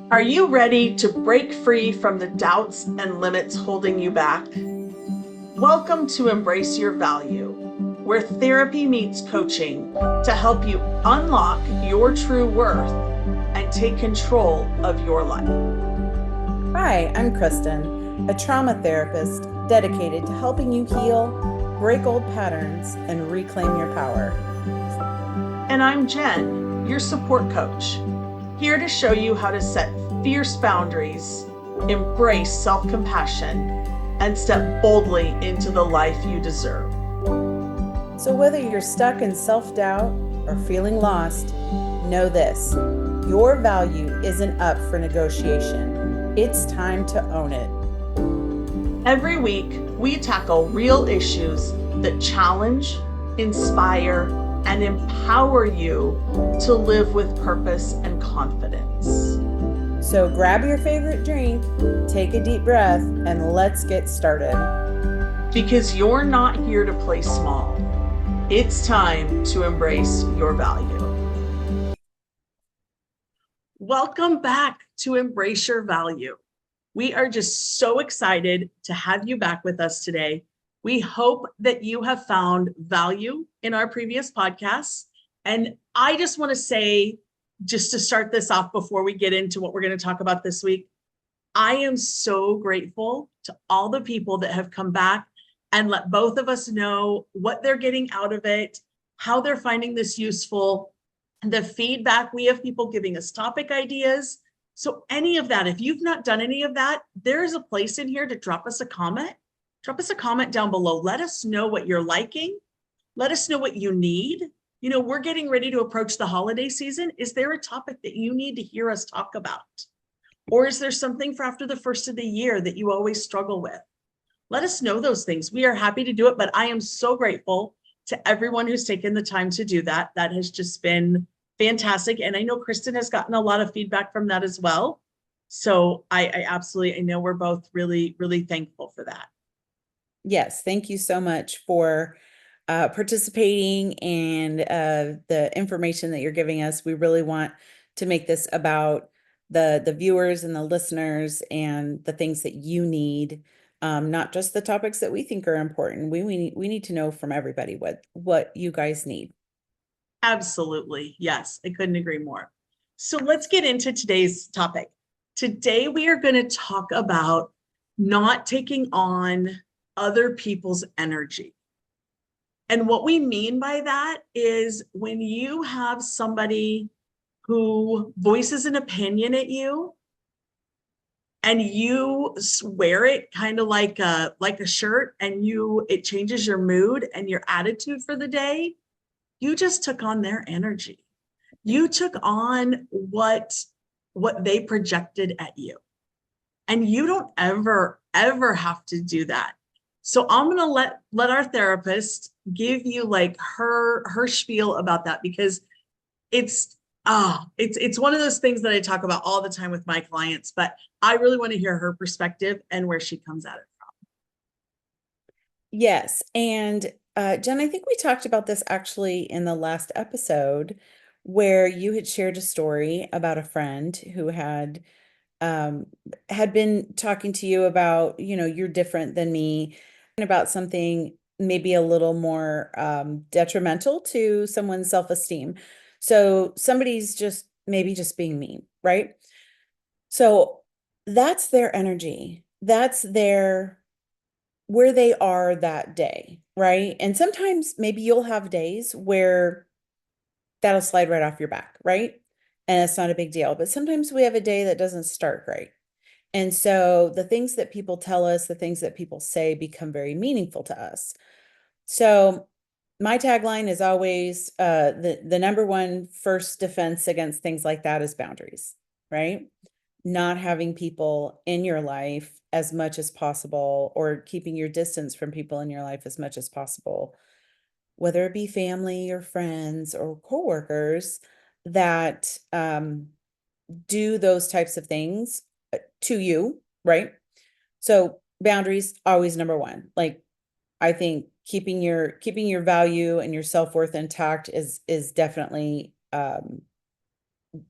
Are you ready to break free from the doubts and limits holding you back? Welcome to Embrace Your Value, where therapy meets coaching to help you unlock your true worth and take control of your life. Hi, I'm Kristen, a trauma therapist dedicated to helping you heal, break old patterns, and reclaim your power. And I'm Jen, your support coach, here to show you how to set fierce boundaries, embrace self compassion, and step boldly into the life you deserve. So, whether you're stuck in self doubt or feeling lost, know this: your value isn't up for negotiation. It's time to own it. Every week, we tackle real issues that challenge, inspire, and empower you to live with purpose and confidence. So, grab your favorite drink, take a deep breath, and let's get started. Because you're not here to play small, it's time to embrace your value. Welcome back to Embrace Your Value. We are just so excited to have you back with us today. We hope that you have found value in our previous podcasts. And I just want to say, just to start this off before we get into what we're going to talk about this week, I am so grateful to all the people that have come back and let both of us know what they're getting out of it, how they're finding this useful, the feedback. We have people giving us topic ideas. So any of that, if you've not done any of that, there's a place in here to drop us a comment. Drop us a comment down below. Let us know what you're liking. Let us know what you need. You know, we're getting ready to approach the holiday season. Is there a topic that you need to hear us talk about? Or is there something for after the first of the year that you always struggle with? Let us know those things. We are happy to do it, but I am so grateful to everyone who's taken the time to do that. That has just been fantastic. And I know Kristen has gotten a lot of feedback from that as well. So I absolutely, I know we're both really, really thankful for that. Yes, thank you so much for participating and the information that you're giving us. We really want to make this about the viewers and the listeners and the things that you need, not just the topics that we think are important. We need to know from everybody what you guys need. Absolutely. Yes, I couldn't agree more. So let's get into today's topic. Today, we are going to talk about not taking on other people's energy. And what we mean by that is when you have somebody who voices an opinion at you and you wear it kind of like a shirt, and it changes your mood and your attitude for the day, you just took on their energy. You took on what they projected at you. And you don't ever have to do that. So I'm going to let our therapist give you like her spiel about that, because it's one of those things that I talk about all the time with my clients, but I really want to hear her perspective and where she comes at it from. Yes. And Jen, I think we talked about this actually in the last episode where you had shared a story about a friend who um, had been talking to you about, you're different than me, and about something maybe a little more detrimental to someone's self-esteem. So somebody's just being mean, right? So that's their energy. That's where they are that day, right? And sometimes maybe you'll have days where that'll slide right off your back, right? And it's not a big deal. But sometimes we have a day that doesn't start great. And so the things that people tell us, the things that people say become very meaningful to us. So my tagline is always the number one first defense against things like that is boundaries, right? Not having people in your life as much as possible, or keeping your distance from people in your life as much as possible, whether it be family or friends or coworkers that do those types of things to you, right? So boundaries always number one. Like, I think keeping your value and your self-worth intact is definitely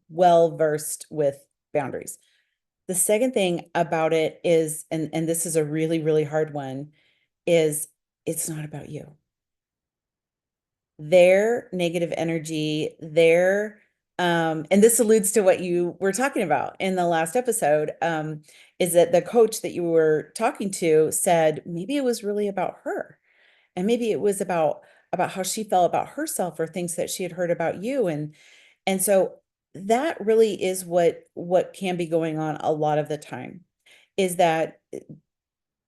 well versed with boundaries. The second thing about it is, and this is a really, really hard one, is it's not about you. Their negative energy, and this alludes to what you were talking about in the last episode, is that the coach that you were talking to said maybe it was really about her, and maybe it was about how she felt about herself or things that she had heard about you, and so that really is what can be going on a lot of the time, is that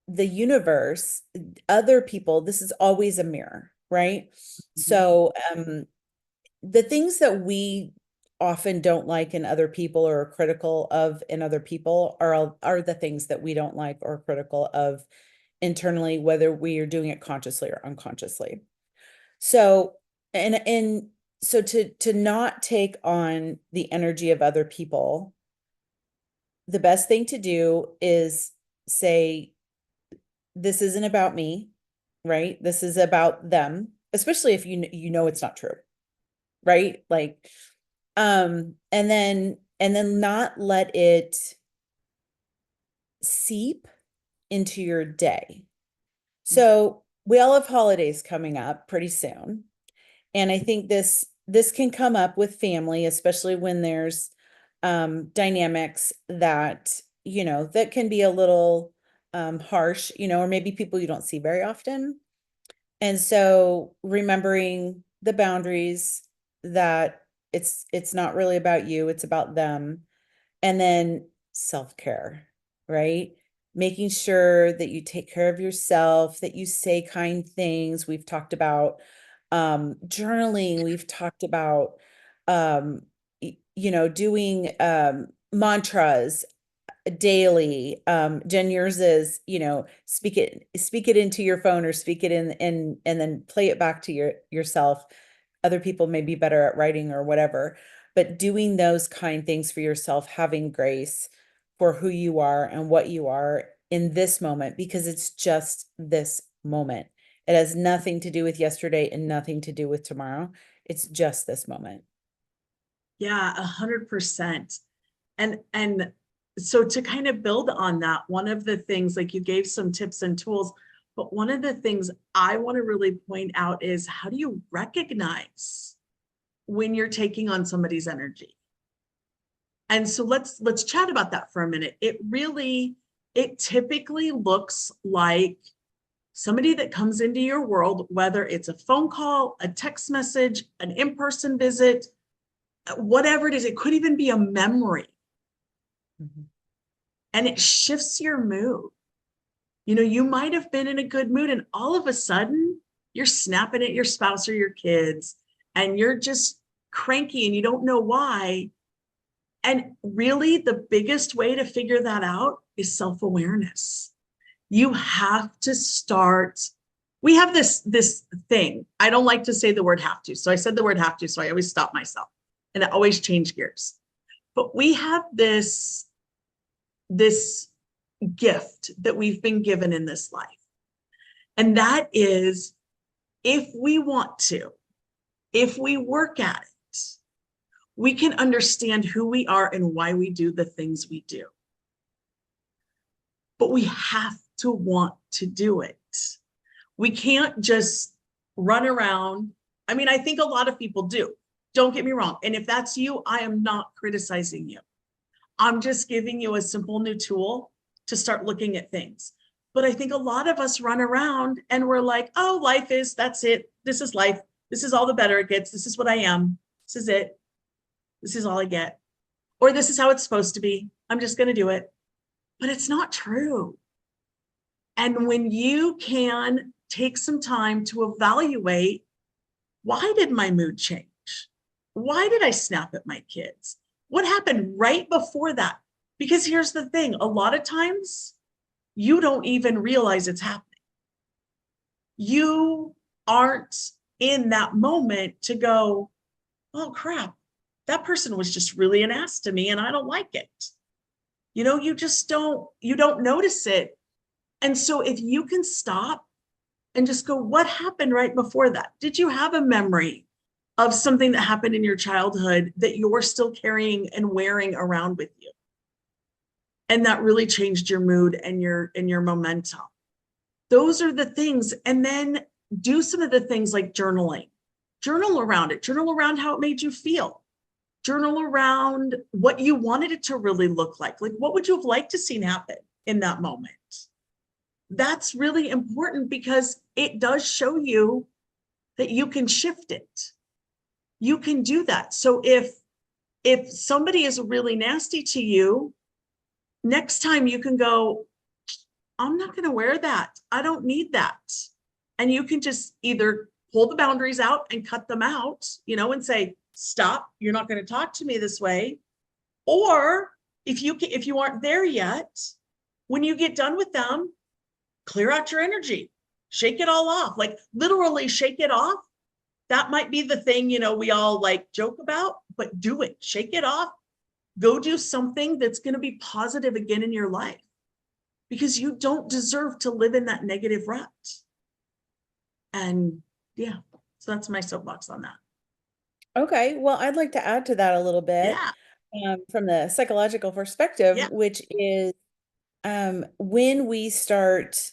the universe, other people, this is always a mirror, right? So the things that we often don't like in other people or are critical of in other people are the things that we don't like or critical of internally, whether we are doing it consciously or unconsciously. So, and so to not take on the energy of other people, the best thing to do is say, this isn't about me, right? This is about them, especially if you know it's not true, right? Like, and then not let it seep into your day. So we all have holidays coming up pretty soon. And I think this can come up with family, especially when there's dynamics that, that can be a little harsh, or maybe people you don't see very often. And so remembering the boundaries, that it's not really about you, it's about them. And then self-care, right? Making sure that you take care of yourself, that you say kind things. We've talked about journaling, we've talked about doing mantras daily. Jen, yours is, speak it into your phone, or speak it in and then play it back to yourself. Other people may be better at writing or whatever, but doing those kind things for yourself, having grace for who you are and what you are in this moment, because it's just this moment. It has nothing to do with yesterday and nothing to do with tomorrow. It's just this moment. Yeah, 100%. And so to kind of build on that, one of the things, like you gave some tips and tools, but one of the things I want to really point out is, how do you recognize when you're taking on somebody's energy? And so let's chat about that for a minute. It typically looks like somebody that comes into your world, whether it's a phone call, a text message, an in-person visit, whatever it is. It could even be a memory. And it shifts your mood. You might have been in a good mood, and all of a sudden you're snapping at your spouse or your kids, and you're just cranky and you don't know why. And really, the biggest way to figure that out is self-awareness. You have to start. We have this thing. I don't like to say the word have to. So I said the word have to. So I always stop myself and I always change gears. But we have this gift that we've been given in this life. And that is, if we want to, if we work at it, we can understand who we are and why we do the things we do. But we have to want to do it. We can't just run around. I mean, I think a lot of people do. Don't get me wrong. And if that's you, I am not criticizing you. I'm just giving you a simple new tool to start looking at things. But I think a lot of us run around and we're like, oh, that's it. This is life. This is all the better it gets. This is what I am. This is it. This is all I get. Or this is how it's supposed to be. I'm just going to do it. But it's not true. And when you can take some time to evaluate, why did my mood change? Why did I snap at my kids? What happened right before that? Because here's the thing, a lot of times you don't even realize it's happening. You aren't in that moment to go, oh crap, that person was just really an ass to me and I don't like it. You don't notice it. And so if you can stop and just go, what happened right before that? Did you have a memory of something that happened in your childhood that you're still carrying and wearing around with you? And that really changed your mood and your momentum. Those are the things. And then do some of the things like journaling. Journal around it. Journal around how it made you feel. Journal around what you wanted it to really look like. Like, what would you have liked to see happen in that moment? That's really important because it does show you that you can shift it. You can do that. So if somebody is really nasty to you, next time you can go, I'm not going to wear that. I don't need that. And you can just either pull the boundaries out and cut them out, and say, stop, you're not going to talk to me this way. Or if you aren't there yet, when you get done with them, clear out your energy, shake it all off, like literally shake it off. That might be the thing, we all like joke about, but do it, shake it off, go do something that's going to be positive again in your life, because you don't deserve to live in that negative rut. And yeah, so that's my soapbox on that. Okay, well, I'd like to add to that a little bit Yeah, from the psychological perspective, yeah. which is when we start,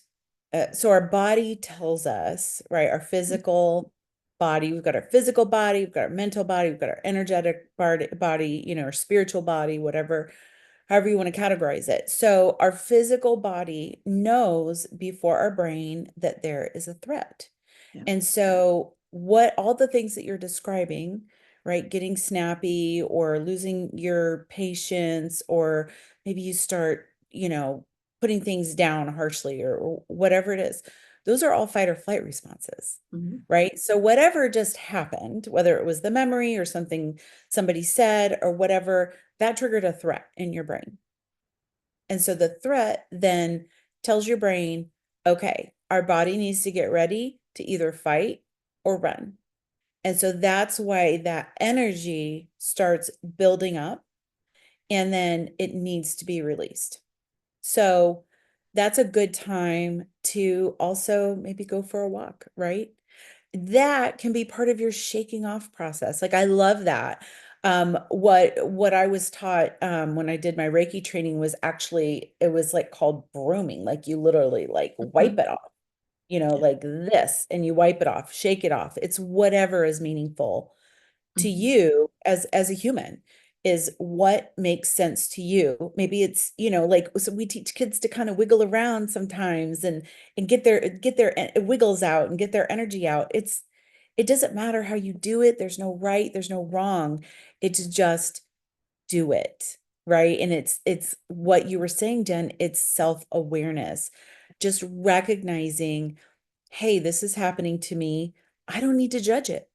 so our body tells us, right, our physical body, we've got our physical body, we've got our mental body, we've got our energetic body, our spiritual body, whatever, however you want to categorize it. So our physical body knows before our brain that there is a threat. Yeah. And so what all the things that you're describing, right? Getting snappy or losing your patience, or maybe you start, putting things down harshly or whatever it is. Those are all fight or flight responses, Mhm. right? So whatever just happened, whether it was the memory or something somebody said or whatever, that triggered a threat in your brain. And so the threat then tells your brain, okay, our body needs to get ready to either fight or run. And so that's why that energy starts building up and then it needs to be released. So that's a good time to also maybe go for a walk, right? That can be part of your shaking off process. Like I love that. What I was taught when I did my Reiki training was actually it was like called brooming. Like you literally like wipe Mhm. it off, like this, and you wipe it off, shake it off. It's whatever is meaningful to Mhm. you as a human, is what makes sense to you. Maybe it's, like, so we teach kids to kind of wiggle around sometimes and get their wiggles out and get their energy out. It doesn't matter how you do it. There's no right, there's no wrong. It's just do it, right? And it's what you were saying, Jen, it's self-awareness. Just recognizing, hey, this is happening to me. I don't need to judge it.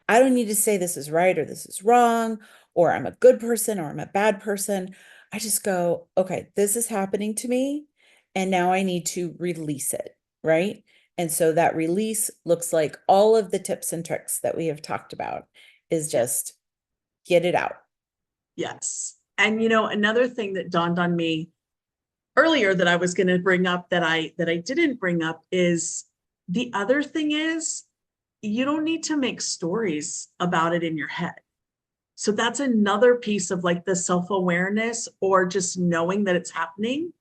I don't need to say this is right or this is wrong, or I'm a good person or I'm a bad person. I just go, okay, this is happening to me. And now I need to release it. Right. And so that release looks like all of the tips and tricks that we have talked about is Yeah. just get it out. Yes. And another thing that dawned on me earlier that I was going to bring up that I didn't bring up is the other thing is you don't need to make stories about it in your head. So that's another piece of like the self-awareness or just knowing that it's happening,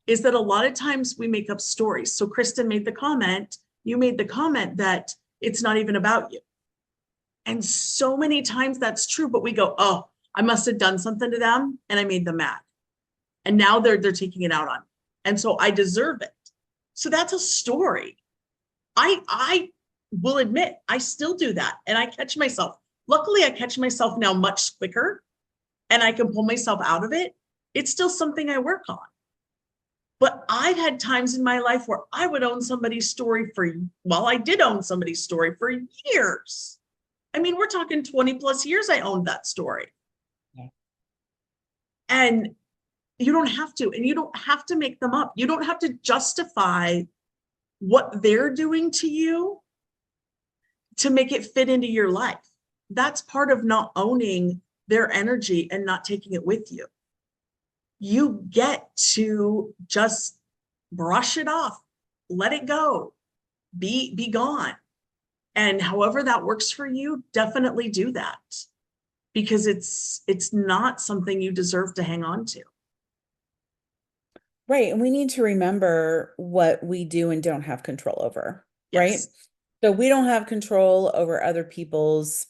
is that a lot of times we make up stories. So Kristen made the comment, you made the comment that it's not even about you. And so many times that's true, but we go, oh, I must have done something to them and I made them mad. And now they're taking it out on me. And so I deserve it. So that's a story. I will admit I still do that. And I catch myself. Luckily, I catch myself now much quicker and I can pull myself out of it. It's still something I work on. But I've had times in my life where I would own somebody's story I did own somebody's story for years. I mean, we're talking 20 plus years I owned that story. Yeah. And you don't have to, and you don't have to make them up. You don't have to justify what they're doing to you to make it fit into your life. That's part of not owning their energy and not taking it with you. You get to just brush it off, let it go, be gone. And however that works for you, definitely do that, because it's not something you deserve to hang on to. Right. And we need to remember what we do and don't have control over, right? Yes. So we don't have control over other people's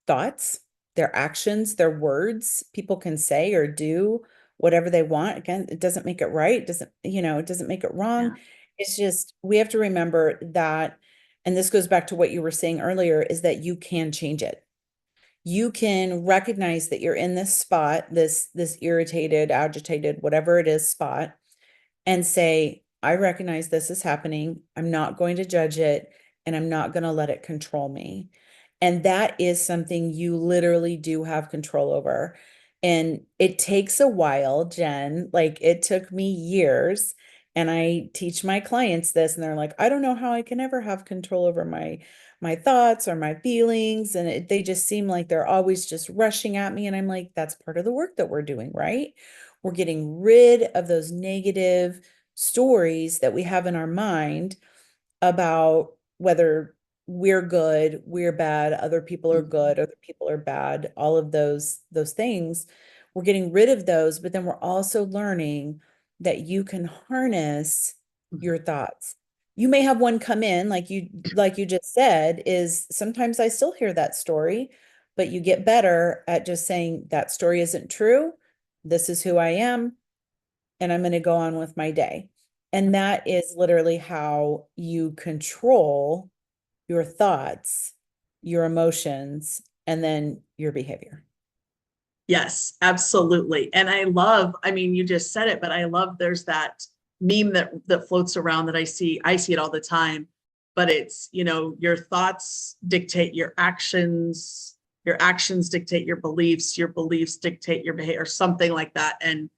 thoughts, their actions, their words. People can say or do whatever they want. Again, it doesn't make it right. It doesn't, it doesn't make it Yeah. wrong. It's just we have to remember that, and this goes back to what you were saying earlier, is that you can change it. You can recognize that you're in this spot, this irritated, agitated, whatever it is spot, and say, I recognize this is happening. I'm not going to judge it, and I'm not going to let it control me. And that is something you literally do have control over. And it takes a while, Jen. Like it took me years. And I teach my clients this, and they're like, I don't know how I can ever have control over my thoughts or my feelings. And they just seem like they're always just rushing at me. And I'm like, that's part of the work that we're doing, right? We're getting rid of those negative stories that we have in our mind about whether we're good, we're bad, other people are Mhm. good, other people are bad, all of those things. We're getting rid of those, but then we're also learning that you can harness Mhm. your thoughts. You may have one come in like you just said is sometimes I still hear that story, but you get better at just saying that story isn't true. This is who I am and I'm going to go on with my day. And that is literally how you control your thoughts, your emotions, and then your behavior. Yes, absolutely. And I mean, you just said it, but I love there's that meme that floats around that I see it all the time, but it's, your thoughts dictate your actions dictate your beliefs dictate your behavior, or something like that. And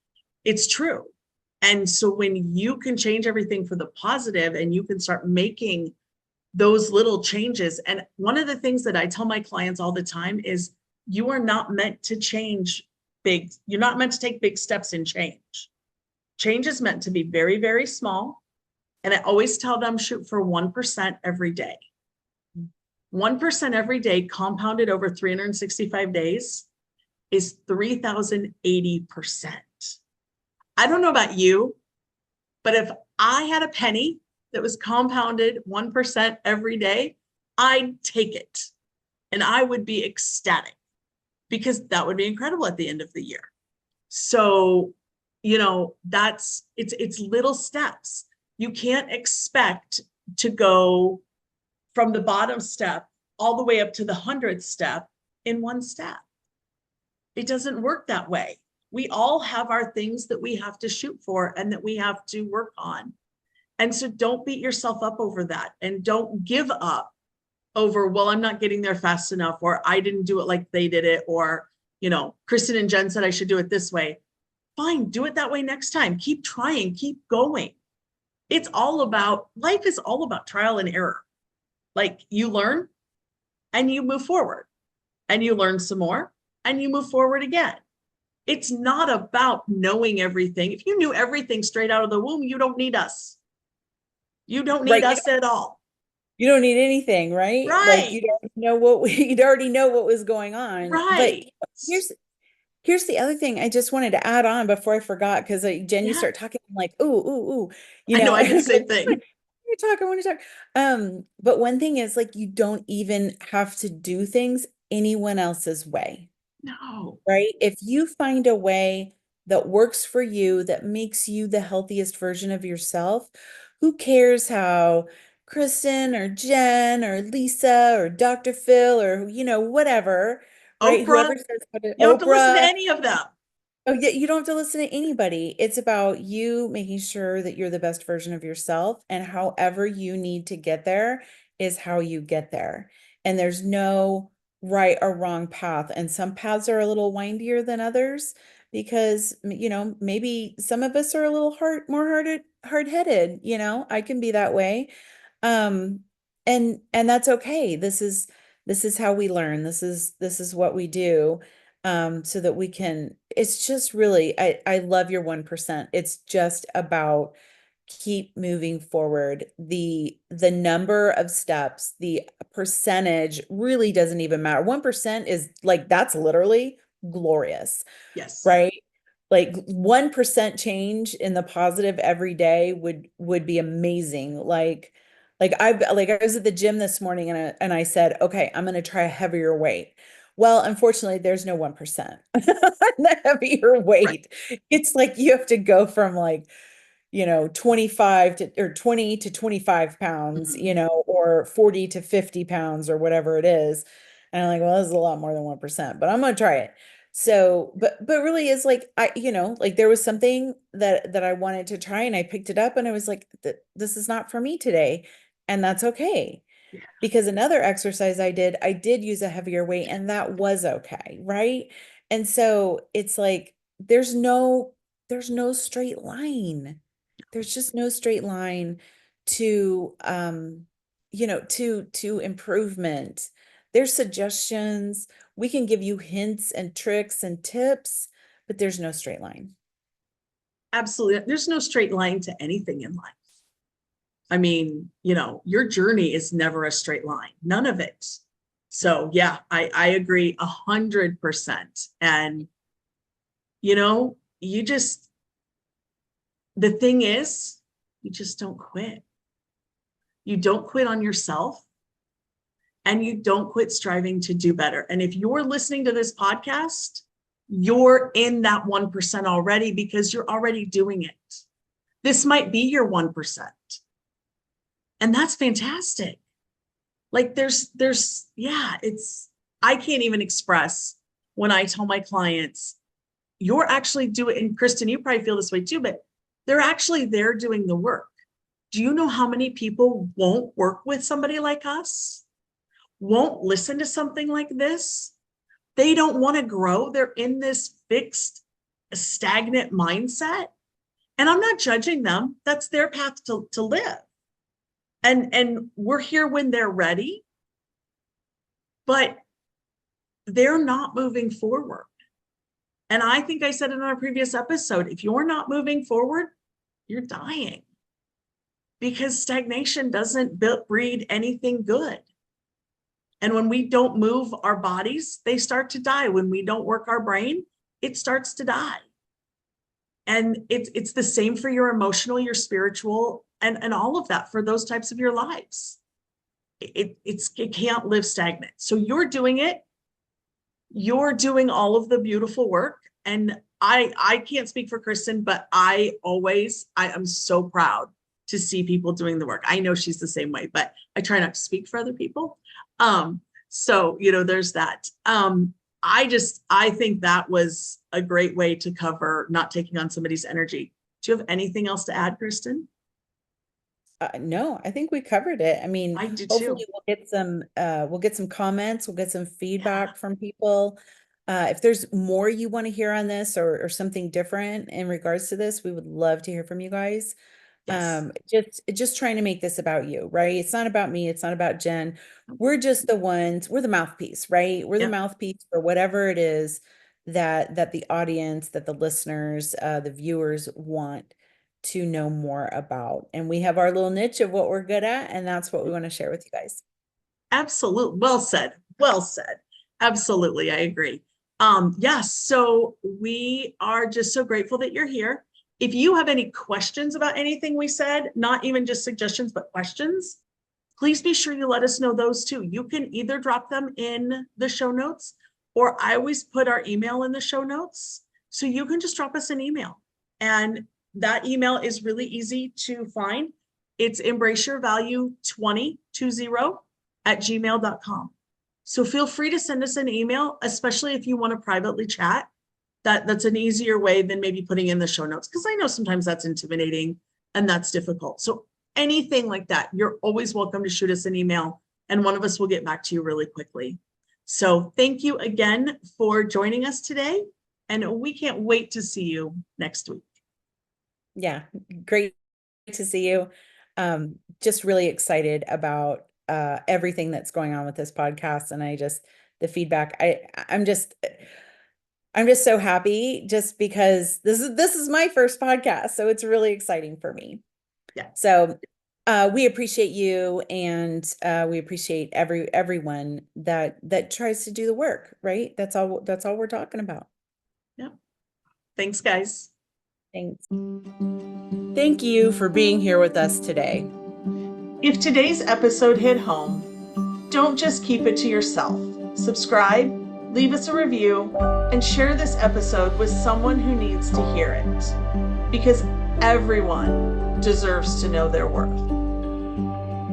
it's true. And so when you can change everything for the positive and you can start making those little changes. And one of the things that I tell my clients all the time is you are not meant to change you're not meant to take big steps in change. Change is meant to be very, very small. And I always tell them shoot for 1% every day. 1% every day compounded over 365 days is 3,080%. I don't know about you, but if I had a penny that was compounded 1% every day, I'd take it and I would be ecstatic because that would be incredible at the end of the year. So, it's little steps. You can't expect to go from the bottom step all the way up to the 100th step in one step. It doesn't work that way. We all have our things that we have to shoot for and that we have to work on. And so don't beat yourself up over that and don't give up over, well, I'm not getting there fast enough, or I didn't do it like they did it, or, Kristen and Jen said I should do it this way. Fine, do it that way next time. Keep trying, keep going. Life is all about trial and error. Like you learn and you move forward and you learn some more and you move forward again. It's not about knowing everything. If you knew everything straight out of the womb, you don't need us. You don't need Right. us at all. You don't need anything, right? Like Right. you'd already know what was going on. But Right. here's the other thing I just wanted to add on before I forgot, because Jen, you Yeah. start talking, I'm like, ooh, ooh, ooh, I know I did the and same thing. I want to talk. But one thing is like you don't even have to do things anyone else's way. No. Right? If you find a way that works for you, that makes you the healthiest version of yourself, who cares how Kristen or Jen or Lisa or Dr. Phil or, whatever, right? Oprah, Whoever says how to, you don't have to listen to Oprah. any of them. Oh, yeah, you don't have to listen to anybody. It's about you making sure that you're the best version of yourself, and however you need to get there is how you get there. And there's no right or wrong path. And some paths are a little windier than others because, maybe some of us are a little hard-headed, I can be that way. Um, and that's okay. This is how we learn. This is what we do, so that we can, it's just really, I love your 1%. It's just about keep moving forward. The number of steps, the percentage really doesn't even matter. 1% is like, that's literally glorious, Yes. right? like 1% change in the positive every day would be amazing. Like I was at the gym this morning and I said, okay, I'm going to try a heavier weight. Well, unfortunately, there's no 1% on the heavier Right. weight. It's like you have to go from like 25 to or 20 to 25 pounds, Mhm. or 40 to 50 pounds or whatever it is. And I'm like, well, this is a lot more than 1%, but I'm gonna try it. So, but really is like like there was something that I wanted to try and I picked it up and I was like, this is not for me today. And that's okay. Yeah. Because another exercise I did use a heavier weight and that was okay, right? And so it's like there's no straight line. There's just no straight line to to improvement. There's suggestions. We can give you hints and tricks and tips, but there's no straight line. Absolutely. There's no straight line to anything in life. I mean, your journey is never a straight line, none of it. So yeah, I agree 100%. And you just, the thing is, you just don't quit. You don't quit on yourself and you don't quit striving to do better. And if you're listening to this podcast, you're in that 1% already because you're already doing it. This might be your 1%. And that's fantastic. Like yeah, I can't even express when I tell my clients, you're actually doing, and Kristen, you probably feel this way too, but they're actually there doing the work. Do you know how many people won't work with somebody like us? Won't listen to something like this? They don't want to grow. They're in this fixed, stagnant mindset. And I'm not judging them. That's their path to live. And we're here when they're ready, but they're not moving forward. And I think I said in our previous episode, if you're not moving forward, you're dying because stagnation doesn't breed anything good. And when we don't move our bodies, they start to die. When we don't work our brain, it starts to die. And it's the same for your emotional, your spiritual, and all of that for those types of your lives. It can't live stagnant. So you're doing it. You're doing all of the beautiful work. And I can't speak for Kristen, but I am so proud to see people doing the work. I know she's the same way, but I try not to speak for other people. So there's that. I think that was a great way to cover not taking on somebody's energy. Do you have anything else to add, Kristen? No, I think we covered it. I mean, I do hopefully too. we'll get some comments, we'll get some Yeah. feedback from people. If there's more you want to hear on this or something different in regards to this, we would love to hear from you guys. Yes. Just trying to make this about you, right? It's not about me, it's not about Jen. We're just the ones, we're the mouthpiece, right? We're the Yep. mouthpiece for whatever it is that the audience, that the listeners, the viewers want to know more about. And we have our little niche of what we're good at, and that's what we want to share with you guys. Absolutely. Well said. Well said. Absolutely. I agree. Yes. So we are just so grateful that you're here. If you have any questions about anything we said, not even just suggestions, but questions, please be sure you let us know those too. You can either drop them in the show notes, or I always put our email in the show notes. So you can just drop us an email. And that email is really easy to find. It's embraceyourvalue2020 at gmail.com. So feel free to send us an email, especially if you want to privately chat. That's an easier way than maybe putting in the show notes, because I know sometimes that's intimidating and that's difficult. So anything like that, you're always welcome to shoot us an email and one of us will get back to you really quickly. So thank you again for joining us today. And we can't wait to see you next week. Yeah, great to see you. Just really excited about everything that's going on with this podcast. And the feedback, I'm just so happy just because this is my first podcast. So it's really exciting for me. Yeah, So we appreciate you and we appreciate everyone that tries to do the work, right? That's all we're talking about. yeah. Thanks, guys. Thanks. Thank you for being here with us today. If today's episode hit home, don't just keep it to yourself. Subscribe, leave us a review, and share this episode with someone who needs to hear it. Because everyone deserves to know their worth.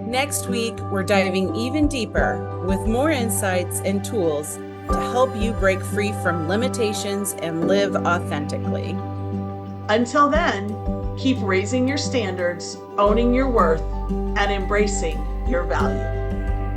Next week, we're diving even deeper with more insights and tools to help you break free from limitations and live authentically. Until then, keep raising your standards, owning your worth, and embracing your value.